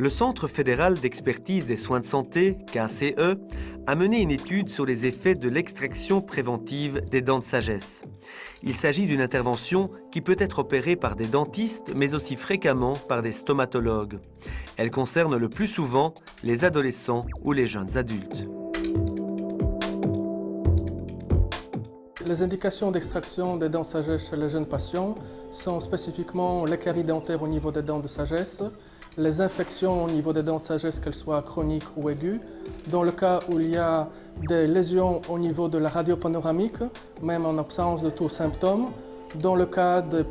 Le Centre fédéral d'expertise des soins de santé, KCE, a mené une étude sur les effets de l'extraction préventive des dents de sagesse. Il s'agit d'une intervention qui peut être opérée par des dentistes, mais aussi fréquemment par des stomatologues. Elle concerne le plus souvent les adolescents ou les jeunes adultes. Les indications d'extraction des dents de sagesse chez les jeunes patients sont spécifiquement les caries dentaires au niveau des dents de sagesse, les infections au niveau des dents de sagesse, qu'elles soient chroniques ou aiguës, dans le cas où il y a des lésions au niveau de la radio panoramique, même en absence de tout symptôme, dans le cas de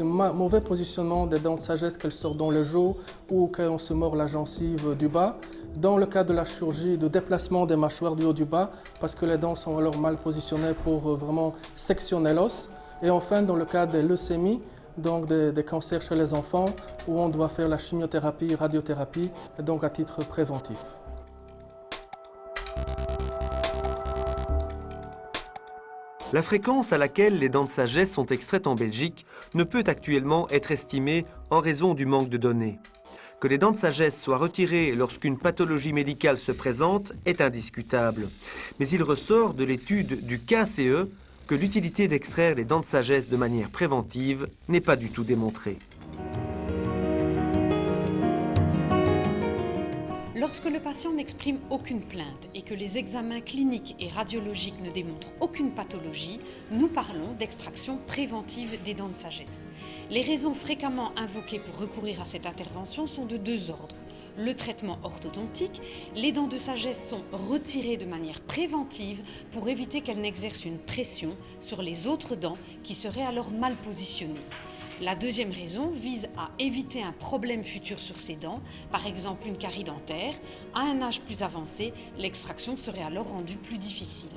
mauvais positionnement des dents de sagesse, qu'elles sortent dans le jour ou qu'on se mord la gencive du bas, dans le cas de la chirurgie de déplacement des mâchoires du haut du bas, parce que les dents sont alors mal positionnées pour vraiment sectionner l'os, et enfin dans le cas des leucémies, donc des cancers chez les enfants, où on doit faire la chimiothérapie, radiothérapie, et donc à titre préventif. La fréquence à laquelle les dents de sagesse sont extraites en Belgique ne peut actuellement être estimée en raison du manque de données. Que les dents de sagesse soient retirées lorsqu'une pathologie médicale se présente est indiscutable. Mais il ressort de l'étude du KCE que l'utilité d'extraire les dents de sagesse de manière préventive n'est pas du tout démontrée. Lorsque le patient n'exprime aucune plainte et que les examens cliniques et radiologiques ne démontrent aucune pathologie, nous parlons d'extraction préventive des dents de sagesse. Les raisons fréquemment invoquées pour recourir à cette intervention sont de deux ordres. Le traitement orthodontique, les dents de sagesse sont retirées de manière préventive pour éviter qu'elles n'exercent une pression sur les autres dents qui seraient alors mal positionnées. La deuxième raison vise à éviter un problème futur sur ces dents, par exemple une carie dentaire. À un âge plus avancé, l'extraction serait alors rendue plus difficile.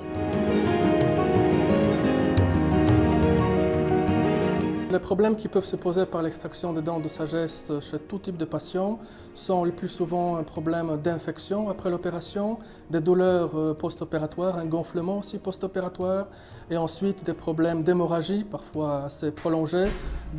Les problèmes qui peuvent se poser par l'extraction des dents de sagesse chez tout type de patients sont le plus souvent un problème d'infection après l'opération, des douleurs post-opératoires, un gonflement aussi post-opératoire, et ensuite des problèmes d'hémorragie, parfois assez prolongés,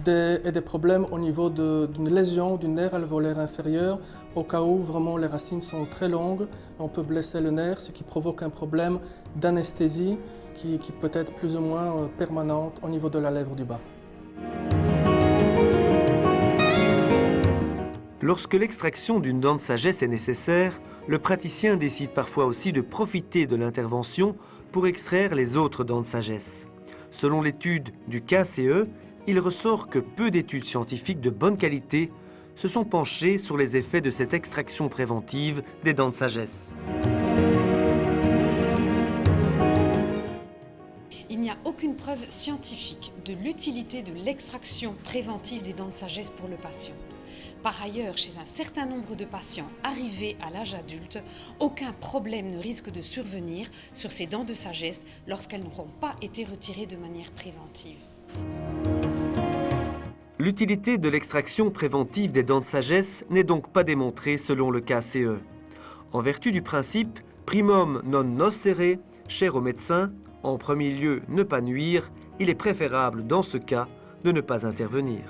et des problèmes au niveau d'une lésion du nerf alvéolaire inférieur, au cas où vraiment les racines sont très longues, on peut blesser le nerf, ce qui provoque un problème d'anesthésie qui peut être plus ou moins permanente au niveau de la lèvre du bas. Lorsque l'extraction d'une dent de sagesse est nécessaire, le praticien décide parfois aussi de profiter de l'intervention pour extraire les autres dents de sagesse. Selon l'étude du KCE, il ressort que peu d'études scientifiques de bonne qualité se sont penchées sur les effets de cette extraction préventive des dents de sagesse. Il n'y a aucune preuve scientifique de l'utilité de l'extraction préventive des dents de sagesse pour le patient. Par ailleurs, chez un certain nombre de patients arrivés à l'âge adulte, aucun problème ne risque de survenir sur ces dents de sagesse lorsqu'elles n'auront pas été retirées de manière préventive. L'utilité de l'extraction préventive des dents de sagesse n'est donc pas démontrée selon le KCE. En vertu du principe « primum non nocere », cher aux médecins, en premier lieu ne pas nuire, il est préférable dans ce cas de ne pas intervenir.